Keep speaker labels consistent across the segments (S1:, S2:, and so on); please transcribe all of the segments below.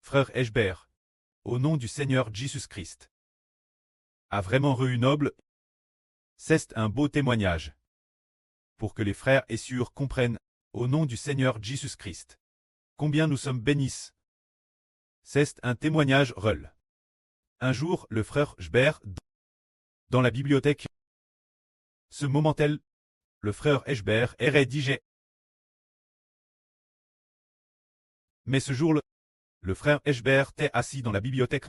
S1: frère Eschber, au nom du Seigneur Jésus-Christ. A vraiment rue noble, c'est un beau témoignage. Pour que les frères et sœurs comprennent, au nom du Seigneur Jésus-Christ, combien nous sommes bénis. C'est un témoignage reul. Un jour, le frère Eschber, dans la bibliothèque, ce moment-là, le frère Eschber est rédigé. Mais ce jour-là, le frère Eschber était assis dans la bibliothèque,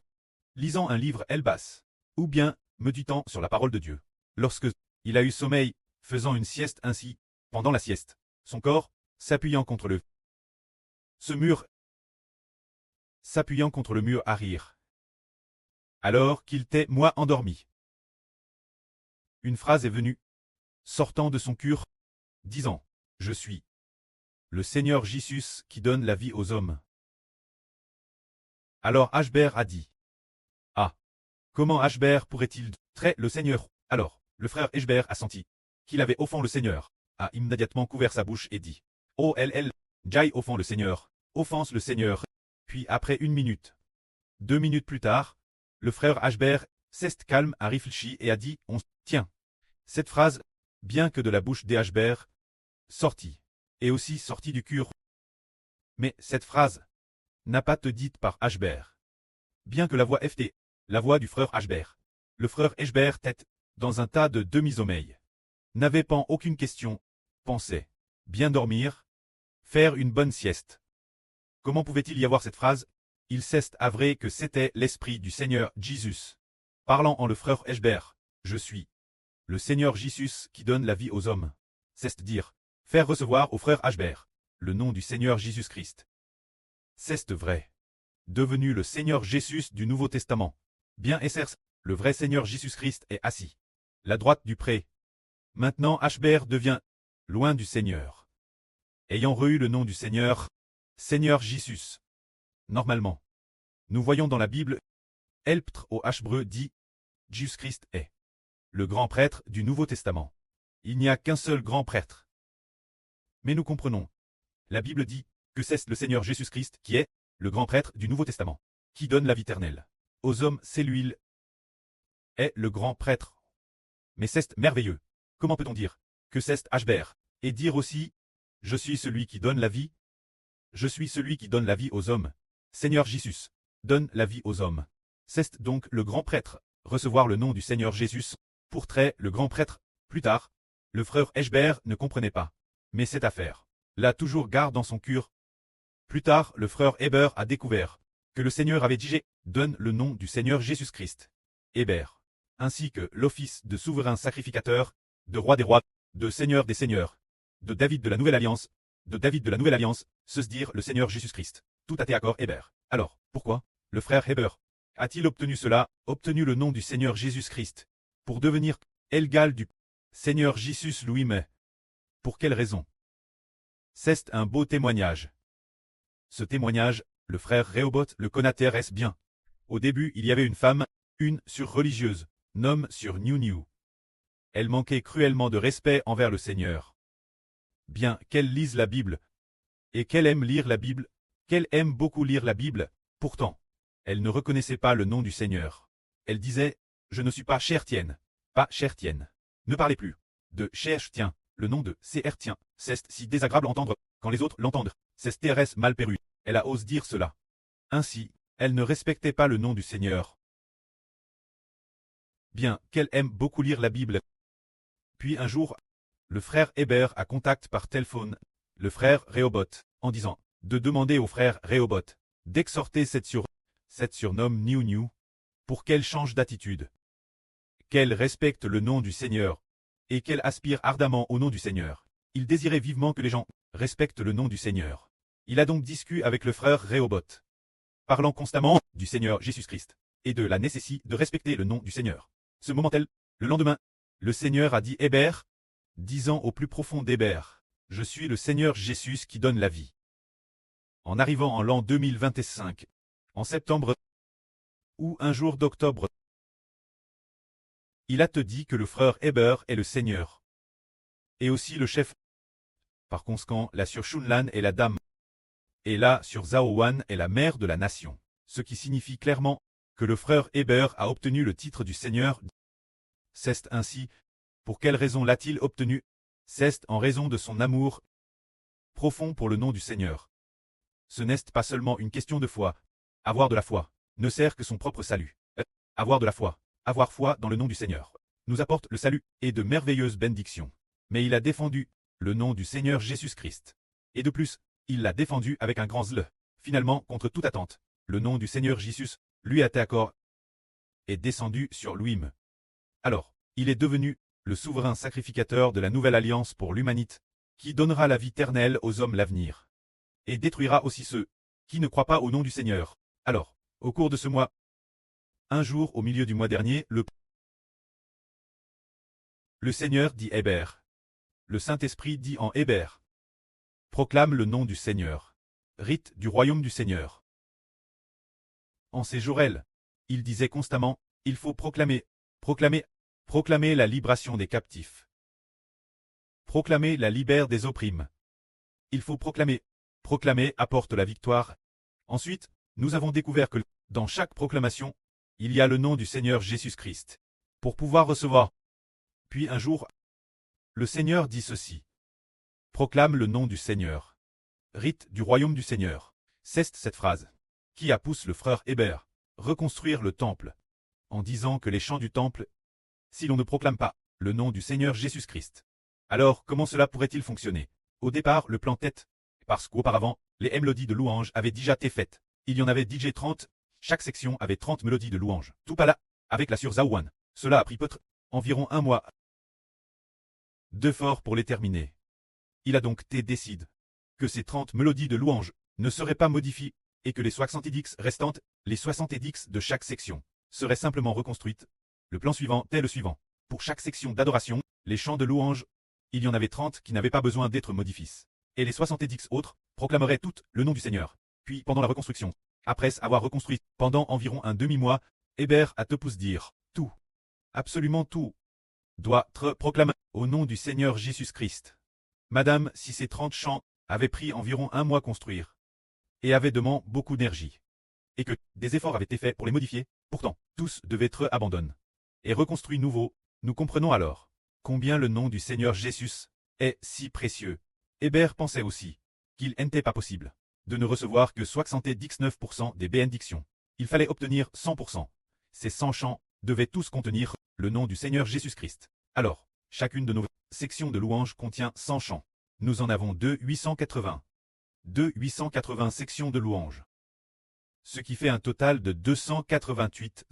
S1: lisant un livre Elbas, ou bien méditant sur la parole de Dieu. Lorsque il a eu sommeil, faisant une sieste ainsi, pendant la sieste, son corps, s'appuyant contre le mur à rire. Alors qu'il était moi endormi. Une phrase est venue, sortant de son cœur, disant, je suis le Seigneur Jésus qui donne la vie aux hommes. Alors Eschber a dit, ah, comment Eschber pourrait-il traiter le Seigneur? Alors, le frère Eschber a senti qu'il avait offensé le Seigneur, a immédiatement couvert sa bouche et dit, oh j'aille offense le Seigneur, offense le Seigneur. Puis après 1 minute, 2 minutes plus tard, le frère Eschber s'est calme, a réfléchi et a dit, tiens, cette phrase, bien que de la bouche d'Eschber, sortie, et aussi sortie du cœur. Mais cette phrase n'a pas été dite par Eschber. Bien que la voix FT, la voix du frère Eschber, le frère Eschber tête, dans un tas de demi-sommeil, n'avait pas aucune question, pensait, bien dormir, faire une bonne sieste. Comment pouvait-il y avoir cette phrase? Il s'est avéré que c'était l'Esprit du Seigneur Jésus, parlant en le frère Eschber, je suis le Seigneur Jésus qui donne la vie aux hommes. C'est-à-dire, faire recevoir au frère Eschber le nom du Seigneur Jésus-Christ. C'est vrai. Devenu le Seigneur Jésus du Nouveau Testament. Bien Essers, le vrai Seigneur Jésus-Christ est assis. La droite du pré. Maintenant Eschber devient loin du Seigneur. Ayant reçu le nom du Seigneur, Seigneur Jésus. Normalement, nous voyons dans la Bible, Elptre au Hébreu dit, Jésus-Christ est le grand prêtre du Nouveau Testament. Il n'y a qu'un seul grand prêtre. Mais nous comprenons. La Bible dit que c'est le Seigneur Jésus-Christ qui est le grand prêtre du Nouveau Testament, qui donne la vie éternelle aux hommes. C'est lui est le grand prêtre. Mais c'est merveilleux. Comment peut-on dire que c'est Eschber et dire aussi, je suis celui qui donne la vie? Je suis celui qui donne la vie aux hommes. Seigneur Jésus donne la vie aux hommes. C'est donc le grand prêtre, recevoir le nom du Seigneur Jésus, pour traiter le grand prêtre. Plus tard, le frère Eschber ne comprenait pas. Mais cette affaire l'a toujours gardé dans son cœur. Plus tard, le frère Eschber a découvert que le Seigneur avait dit donne le nom du Seigneur Jésus-Christ. Eschber, ainsi que l'office de souverain sacrificateur, de roi des rois, de seigneur des seigneurs, de David de la Nouvelle Alliance, se dire le Seigneur Jésus-Christ. Tout a été accord Eschber. Alors, pourquoi le frère Eschber a-t-il obtenu cela, obtenu le nom du Seigneur Jésus-Christ, pour devenir égal du Seigneur Jésus lui-même? Pour quelle raison? C'est un beau témoignage. Ce témoignage, le frère Rehoboth le connaît bien. Au début, il y avait une femme, une sur-religieuse, nomme sur New. Elle manquait cruellement de respect envers le Seigneur. Bien qu'elle lise la Bible, et qu'elle aime lire la Bible, qu'elle aime beaucoup lire la Bible, pourtant, elle ne reconnaissait pas le nom du Seigneur. Elle disait, je ne suis pas chrétienne, pas chrétienne. Ne parlez plus de chrétien, le nom de chrétien, c'est si désagréable à entendre, quand les autres l'entendent, c'est TRS mal perru. Elle a osé dire cela. Ainsi, elle ne respectait pas le nom du Seigneur. Bien qu'elle aime beaucoup lire la Bible. Puis un jour, le frère Eschber a contact par téléphone le frère Rehoboth, en disant de demander au frère Rehoboth d'exhorter cette surnomme New, pour qu'elle change d'attitude, qu'elle respecte le nom du Seigneur, et qu'elle aspire ardemment au nom du Seigneur. Il désirait vivement que les gens respectent le nom du Seigneur. Il a donc discuté avec le frère Rehoboth, parlant constamment du Seigneur Jésus-Christ, et de la nécessité de respecter le nom du Seigneur. Ce moment-là, le lendemain, le Seigneur a dit Eschber, disant au plus profond d'Eschber, je suis le Seigneur Jésus qui donne la vie. En arrivant en l'an 2025, en septembre, ou un jour d'octobre, il a te dit que le frère Eschber est le Seigneur, et aussi le chef. Par conséquent, la sur Shunlan est la dame, et la sur Zaowan est la mère de la nation. ce qui signifie clairement que le frère Hébert a obtenu le titre du Seigneur. C'est ainsi. Pour quelle raison l'a-t-il obtenu? C'est en raison de son amour profond pour le nom du Seigneur. Ce n'est pas seulement une question de foi. Avoir de la foi ne sert que son propre salut. Avoir de la foi, avoir foi dans le nom du Seigneur, nous apporte le salut et de merveilleuses bénédictions. Mais il a défendu le nom du Seigneur Jésus-Christ. Et de plus, il l'a défendu avec un grand zèle. Finalement, contre toute attente, le nom du Seigneur Jésus lui a été accordé et descendu sur lui-même. Alors, il est devenu le souverain sacrificateur de la nouvelle alliance pour l'humanité, qui donnera la vie éternelle aux hommes l'avenir, et détruira aussi ceux qui ne croient pas au nom du Seigneur. Alors, au cours de ce mois, un jour au milieu du mois dernier, le Seigneur dit Hébert. Le Saint-Esprit dit en Hébert. Proclame le nom du Seigneur. Rite du royaume du Seigneur. En ces jours-là, il disait constamment, il faut proclamer la libération des captifs. Proclamer la libère des opprimés. Il faut proclamer apporte la victoire. Ensuite, nous avons découvert que, dans chaque proclamation, il y a le nom du Seigneur Jésus-Christ, pour pouvoir recevoir. Puis un jour, le Seigneur dit ceci. Proclame le nom du Seigneur. Rite du royaume du Seigneur. C'est cette phrase qui a poussé le frère Hébert reconstruire le temple, en disant que les chants du temple, si l'on ne proclame pas le nom du Seigneur Jésus-Christ, alors comment cela pourrait-il fonctionner? Au départ, le plan tête, parce qu'auparavant, les mélodies de louange avaient déjà été faites. Il y en avait DJ 30, chaque section avait 30 mélodies de louange. Tout pas là, avec la sur Zawan. Cela a pris peut-être environ un mois de fort pour les terminer. Il a donc été décidé que ces 30 mélodies de louange ne seraient pas modifiées et que les 70 restantes, les 70 de chaque section, seraient simplement reconstruites. Le plan suivant est le suivant. Pour chaque section d'adoration, les chants de louange, il y en avait 30 qui n'avaient pas besoin d'être modifiés. Et les 70 autres proclameraient tout le nom du Seigneur. Puis, pendant la reconstruction, après avoir reconstruit pendant environ un demi-mois, Hébert a te poussé dire tout, absolument tout, doit être proclamé au nom du Seigneur Jésus-Christ. Madame, si ces 30 chants avaient pris environ un mois à construire, et avaient demandé beaucoup d'énergie, et que des efforts avaient été faits pour les modifier, pourtant, tous devaient être abandonnés et reconstruits nouveaux, nous comprenons alors combien le nom du Seigneur Jésus est si précieux. Hébert pensait aussi qu'il n'était pas possible de ne recevoir que 79% des bénédictions. Il fallait obtenir 100%. Ces 100 chants devaient tous contenir le nom du Seigneur Jésus-Christ. Alors, chacune de nos sections de louanges contient 100 chants. Nous en avons 880 sections de louanges. Ce qui fait un total de 288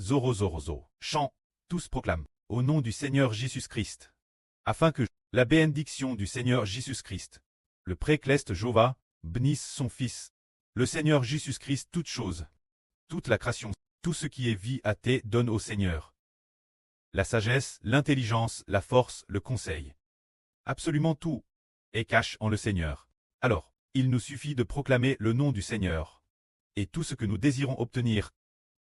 S1: chants, tous proclament au nom du Seigneur Jésus-Christ, afin que la bénédiction du Seigneur Jésus-Christ, le précleste Jéhovah, bénisse son Fils, le Seigneur Jésus-Christ toute chose, toute la création, tout ce qui est vie à thé donne au Seigneur. La sagesse, l'intelligence, la force, le conseil. Absolument tout est cache en le Seigneur. Alors, il nous suffit de proclamer le nom du Seigneur. Et tout ce que nous désirons obtenir,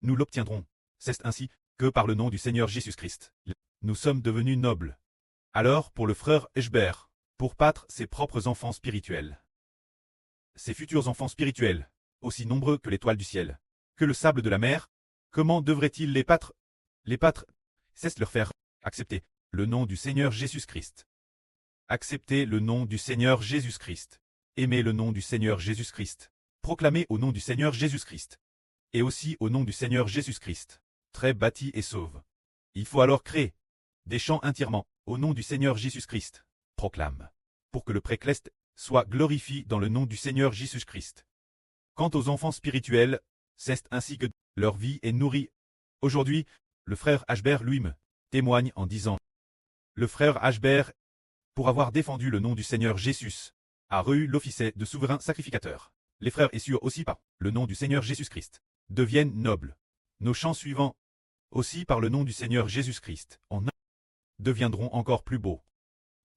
S1: nous l'obtiendrons. C'est ainsi que par le nom du Seigneur Jésus-Christ, nous sommes devenus nobles. Alors pour le frère Hébert, pour battre ses propres enfants spirituels, ses futurs enfants spirituels, aussi nombreux que l'étoile du ciel, que le sable de la mer, comment devrait-il les battre? Les battre, c'est leur faire accepter le nom du Seigneur Jésus-Christ. Accepter le nom du Seigneur Jésus-Christ. Aimer le nom du Seigneur Jésus-Christ. Proclamer au nom du Seigneur Jésus-Christ. Et aussi au nom du Seigneur Jésus-Christ. Très bâti et sauve. Il faut alors créer des chants entièrement au nom du Seigneur Jésus-Christ. Proclame. Pour que le précleste soit glorifié dans le nom du Seigneur Jésus-Christ. Quant aux enfants spirituels, c'est ainsi que leur vie est nourrie. Aujourd'hui, le frère Hébert lui-même témoigne en disant: le frère Hébert, pour avoir défendu le nom du Seigneur Jésus, a reçu l'office de souverain sacrificateur. Les frères et sœurs aussi par le nom du Seigneur Jésus-Christ deviennent nobles. Nos chants suivants, aussi par le nom du Seigneur Jésus-Christ, en deviendront encore plus beaux,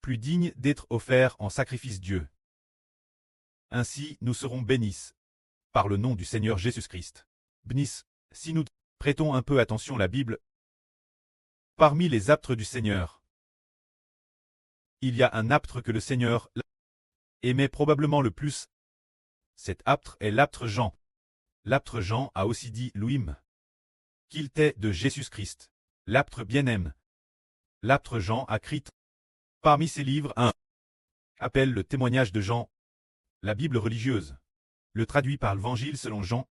S1: plus dignes d'être offerts en sacrifice Dieu. Ainsi nous serons bénis par le nom du Seigneur Jésus-Christ. Bénis, si nous prêtons un peu attention à la Bible. Parmi les aptres du Seigneur, il y a un aptre que le Seigneur aimait probablement le plus. Cet aptre est l'aptre Jean. L'apôtre Jean a aussi dit Louim, qu'il t'est de Jésus-Christ. L'apôtre bien-aime. L'apôtre Jean a écrit parmi ses livres un appelle le témoignage de Jean, la Bible religieuse. Le traduit par l'Évangile selon Jean,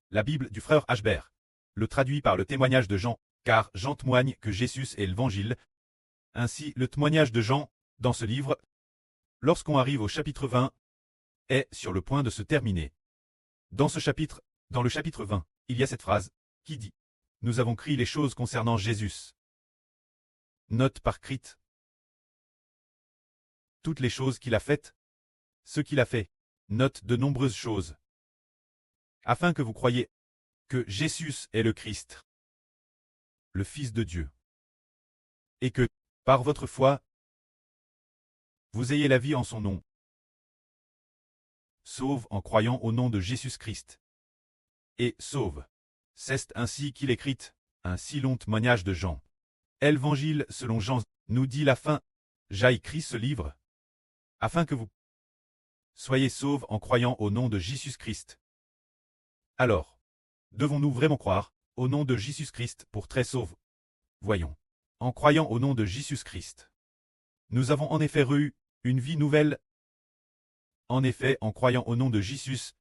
S1: la Bible du frère Ashbert. Le traduit par le témoignage de Jean, car Jean témoigne que Jésus est l'Évangile. Ainsi, le témoignage de Jean, dans ce livre, lorsqu'on arrive au chapitre 20, est sur le point de se terminer. Dans le chapitre 20, il y a cette phrase, qui dit « Nous avons écrit les choses concernant Jésus. » Note par Crit. Toutes les choses qu'il a faites, ce qu'il a fait, note de nombreuses choses. Afin que vous croyiez que Jésus est le Christ, le Fils de Dieu, et que, par votre foi, vous ayez la vie en son nom. Sauve en croyant au nom de Jésus-Christ. Et sauve. C'est ainsi qu'il écrit un si long témoignage de Jean. L'Évangile selon Jean nous dit la fin. J'ai écrit ce livre afin que vous soyez sauvés en croyant au nom de Jésus-Christ. Alors, devons-nous vraiment croire au nom de Jésus-Christ pour très sauve? Voyons. En croyant au nom de Jésus-Christ, nous avons en effet eu une vie nouvelle. En effet, en croyant au nom de Jésus,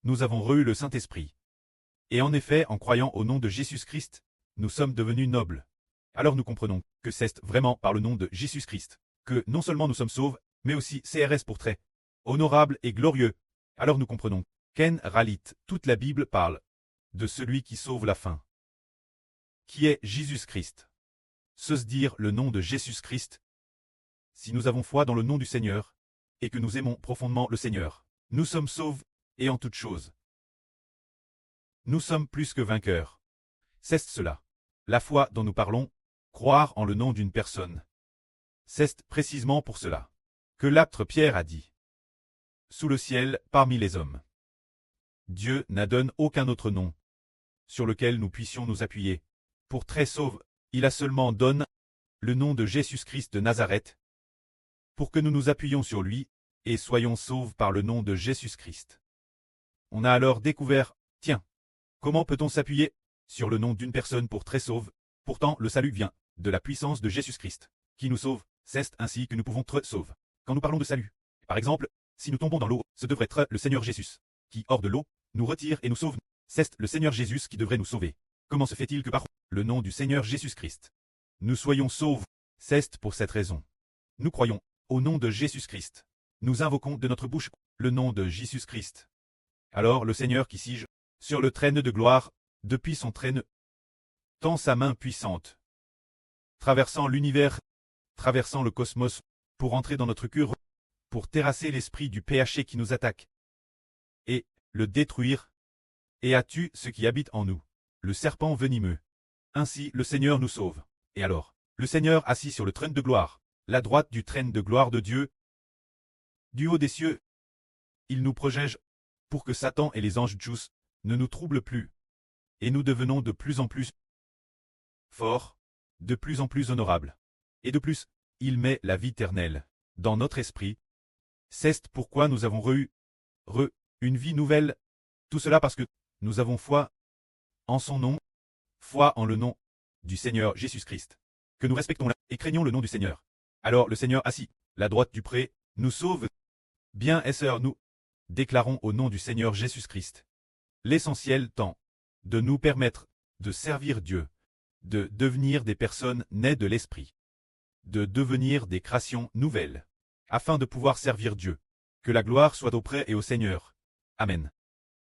S1: nous avons eu le Saint-Esprit. Et en effet, en croyant au nom de Jésus-Christ, nous sommes devenus nobles. Alors nous comprenons que c'est vraiment par le nom de Jésus-Christ que non seulement nous sommes sauvés, mais aussi CRS pour très honorable et glorieux. Alors nous comprenons qu'en réalité, toute la Bible parle de celui qui sauve la fin, qui est Jésus-Christ. Se dire le nom de Jésus-Christ. Si nous avons foi dans le nom du Seigneur, et que nous aimons profondément le Seigneur, nous sommes sauvés, et en toutes choses. Nous sommes plus que vainqueurs. C'est cela. La foi dont nous parlons, croire en le nom d'une personne. C'est précisément pour cela que l'apôtre Pierre a dit. Sous le ciel, parmi les hommes. Dieu n'a donné aucun autre nom sur lequel nous puissions nous appuyer. Pour très sauve, il a seulement donné le nom de Jésus-Christ de Nazareth, pour que nous nous appuyions sur lui, et soyons sauvés par le nom de Jésus-Christ. On a alors découvert, tiens, comment peut-on s'appuyer sur le nom d'une personne pour très sauve? Pourtant, le salut vient de la puissance de Jésus-Christ, qui nous sauve. C'est ainsi que nous pouvons être sauvés. Quand nous parlons de salut, par exemple, si nous tombons dans l'eau, ce devrait être le Seigneur Jésus, qui, hors de l'eau, nous retire et nous sauve. C'est le Seigneur Jésus qui devrait nous sauver. Comment se fait-il que par le nom du Seigneur Jésus-Christ, nous soyons sauvés? C'est pour cette raison. Nous croyons au nom de Jésus-Christ. Nous invoquons de notre bouche le nom de Jésus-Christ. Alors le Seigneur qui siège sur le trône de gloire, depuis son trône, tend sa main puissante, traversant l'univers, traversant le cosmos, pour entrer dans notre cœur, pour terrasser l'esprit du péché qui nous attaque, et le détruire, et a tué ce qui habite en nous, le serpent venimeux. Ainsi le Seigneur nous sauve. Et alors, le Seigneur assis sur le trône de gloire, la droite du trône de gloire de Dieu, du haut des cieux, il nous protège, pour que Satan et les anges tous ne nous troublent plus, et nous devenons de plus en plus forts, de plus en plus honorables. Et de plus, il met la vie éternelle dans notre esprit. C'est pourquoi nous avons une vie nouvelle. Tout cela parce que nous avons foi en son nom, foi en le nom du Seigneur Jésus-Christ. Que nous respectons et craignons le nom du Seigneur. Alors le Seigneur assis, la droite du pré, nous sauve. Bien et sœurs, nous déclarons au nom du Seigneur Jésus-Christ. L'essentiel temps de nous permettre de servir Dieu, de devenir des personnes nées de l'Esprit, de devenir des créations nouvelles, afin de pouvoir servir Dieu. Que la gloire soit auprès et au Seigneur. Amen.